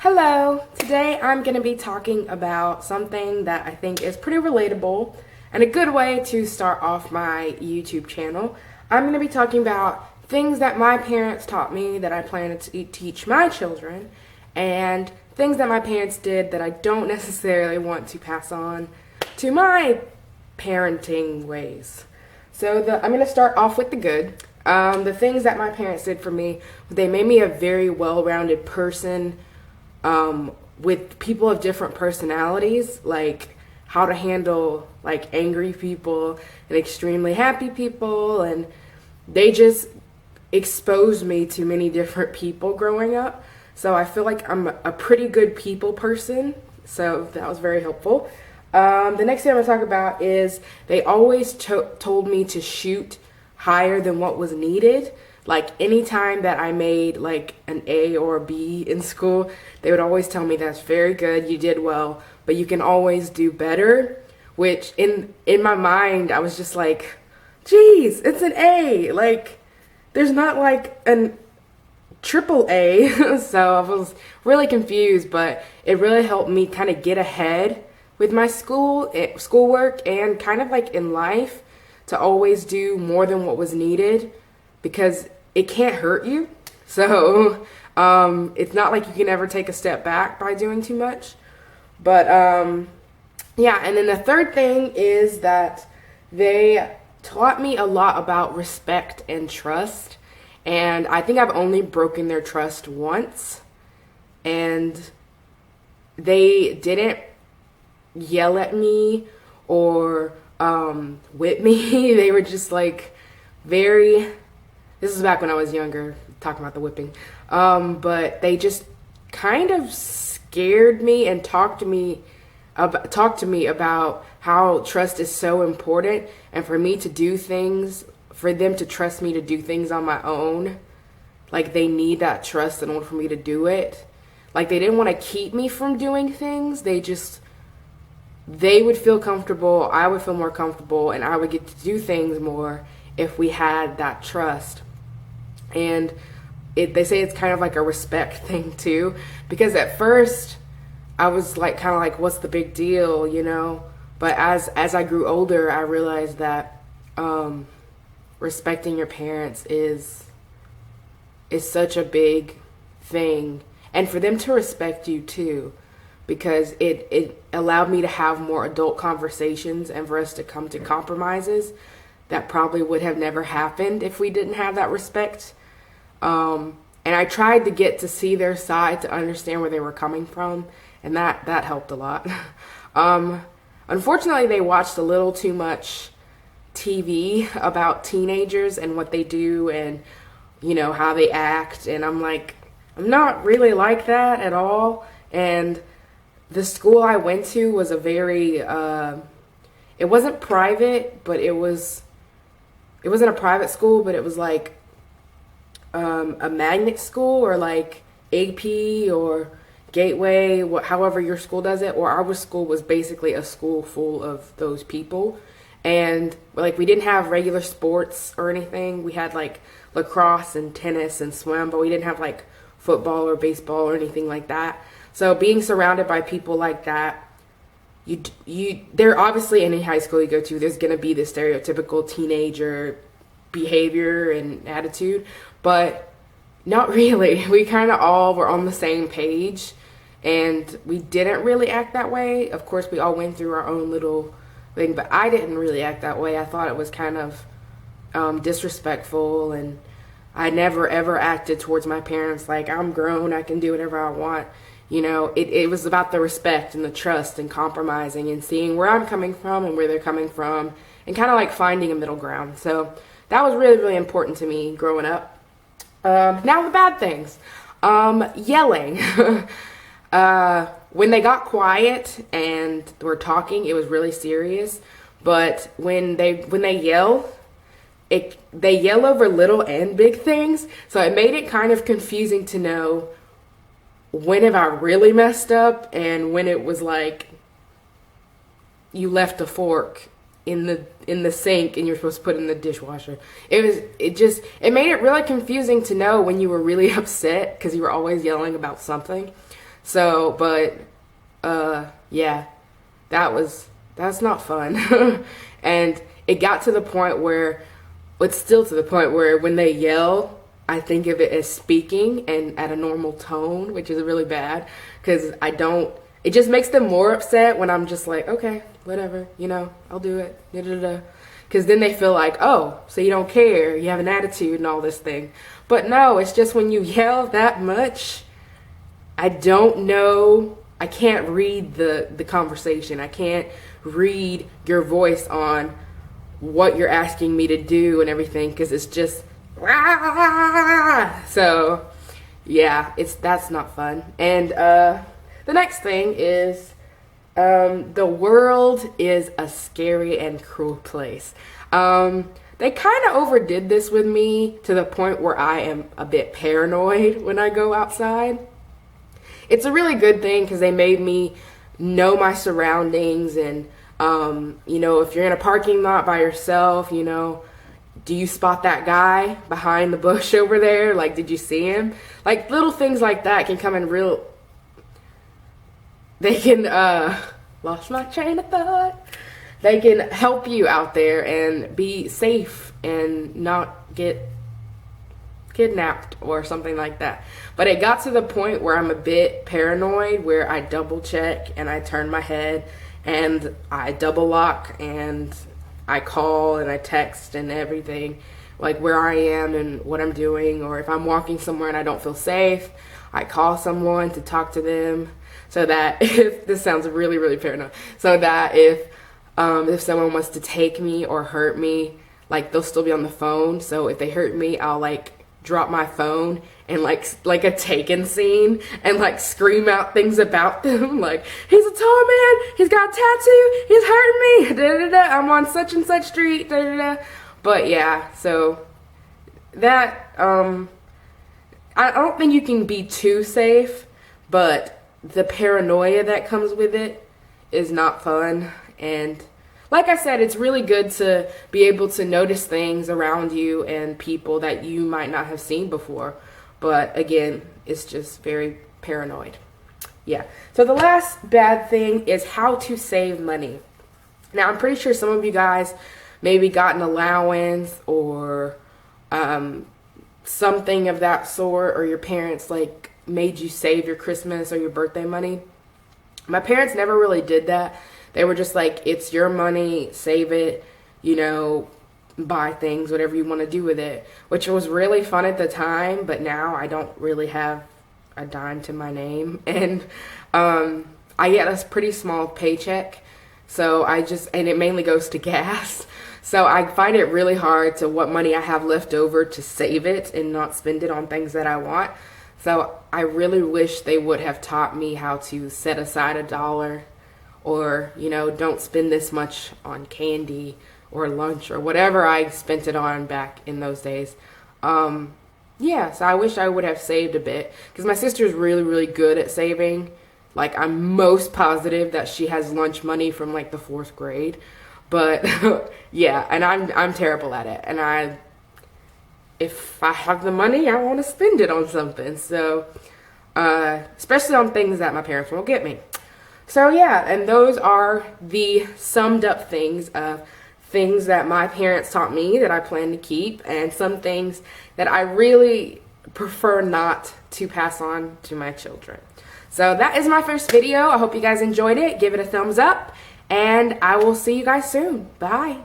Hello! Today I'm going to be talking about something that I think is pretty relatable and a good way to start off my YouTube channel. I'm going to be talking about things that my parents taught me that I plan to teach my children, and things that my parents did that I don't necessarily want to pass on to my parenting ways. So I'm going to start off with the good. The things that my parents did for me, they made me a very well-rounded person, with people of different personalities, like how to handle like angry people and extremely happy people, and they just exposed me to many different people growing up. So I feel like I'm a pretty good people person, so that was very helpful. The next thing I'm going to talk about is they always told me to shoot higher than what was needed. Like anytime that I made like an A or a B in school, they would always tell me that's very good, you did well, but you can always do better. Which in my mind, I was just like, geez, it's an A. Like there's not like an triple A. So I was really confused, but it really helped me kind of get ahead with my schoolwork and kind of like in life to always do more than what was needed, because it can't hurt you. So it's not like you can ever take a step back by doing too much. But yeah, and then the third thing is that they taught me a lot about respect and trust. And I think I've only broken their trust once. And they didn't yell at me or whip me. They were just like very... This is back when I was younger, talking about the whipping. But they just kind of scared me and talked to me about how trust is so important, and for me to do things, for them to trust me to do things on my own. Like they need that trust in order for me to do it. Like they didn't want to keep me from doing things. They would feel comfortable, I would feel more comfortable, and I would get to do things more if we had that trust. And they say it's kind of like a respect thing too, because at first I was like kind of like, what's the big deal, you know? But as I grew older, I realized that respecting your parents is such a big thing, and for them to respect you too, because it allowed me to have more adult conversations and for us to come to compromises that probably would have never happened if we didn't have that respect. And I tried to get to see their side, to understand where they were coming from, and that helped a lot. Unfortunately, they watched a little too much TV about teenagers and what they do and, you know, how they act, and I'm like, I'm not really like that at all. And the school I went to was a very, it wasn't private, but it wasn't a private school, but it was like a magnet school, or like AP or Gateway, however your school does it. Or our school was basically a school full of those people. And like we didn't have regular sports or anything. We had like lacrosse and tennis and swim, but we didn't have like football or baseball or anything like that. So being surrounded by people like that, they're obviously, any high school you go to, there's going to be this stereotypical teenager behavior and attitude, but not really. We kind of all were on the same page, and we didn't really act that way. Of course, we all went through our own little thing, but I didn't really act that way. I thought it was kind of disrespectful, and I never ever acted towards my parents like I'm grown, I can do whatever I want. You know, it was about the respect and the trust and compromising and seeing where I'm coming from and where they're coming from, and kind of like finding a middle ground. So that was really, really important to me growing up. Now the bad things. Yelling. When they got quiet and were talking, it was really serious. But when they yell, they yell over little and big things. So it made it kind of confusing to know when have I really messed up and when it was like you left a fork in the sink and you're supposed to put it in the dishwasher. It made it really confusing to know when you were really upset because you were always yelling about something. So, but yeah, that's not fun. And it got to the point where, it's still to the point where when they yell, I think of it as speaking and at a normal tone, which is really bad because it just makes them more upset when I'm just like, okay, whatever, I'll do it. Because then they feel like, oh, so you don't care, you have an attitude and all this thing. But no, it's just when you yell that much, I don't know, I can't read the conversation. I can't read your voice on what you're asking me to do and everything because it's just, so yeah, that's not fun. And the next thing is, the world is a scary and cruel place. They kind of overdid this with me to the point where I am a bit paranoid when I go outside. It's a really good thing because they made me know my surroundings and, if you're in a parking lot by yourself, do you spot that guy behind the bush over there? Like, did you see him? Like, little things like that can come in real... They can, lost my train of thought. They can help you out there and be safe and not get kidnapped or something like that. But it got to the point where I'm a bit paranoid, where I double check and I turn my head and I double lock and I call and I text and everything, like where I am and what I'm doing. Or if I'm walking somewhere and I don't feel safe, I call someone to talk to them, so that if this sounds really, really paranoid, so that if someone wants to take me or hurt me, like they'll still be on the phone. So if they hurt me, I'll like drop my phone and like a Taken scene and like scream out things about them, like, he's a tall man, he's got a tattoo, he's hurting me, da, da, da, I'm on such and such street, da, da, da. But yeah, so that I don't think you can be too safe, but the paranoia that comes with it is not fun. And like I said, it's really good to be able to notice things around you and people that you might not have seen before. But again, it's just very paranoid. Yeah. So the last bad thing is how to save money. Now, I'm pretty sure some of you guys maybe got an allowance or something of that sort, or your parents like made you save your Christmas or your birthday money. My parents never really did that. They were just like, it's your money, save it, buy things, whatever you want to do with it, which was really fun at the time. But now I don't really have a dime to my name, and I get a pretty small paycheck, so and it mainly goes to gas. So I find it really hard to what money I have left over to save it and not spend it on things that I want. So I really wish they would have taught me how to set aside $1, or, don't spend this much on candy or lunch or whatever I spent it on back in those days. Yeah, so I wish I would have saved a bit, because my sister's really, really good at saving. Like, I'm most positive that she has lunch money from like the 4th grade. But yeah, and I'm terrible at it. And if I have the money, I want to spend it on something. So, especially on things that my parents won't get me. So yeah, and those are the summed up things of things that my parents taught me that I plan to keep, and some things that I really prefer not to pass on to my children. So that is my first video. I hope you guys enjoyed it. Give it a thumbs up, and I will see you guys soon. Bye.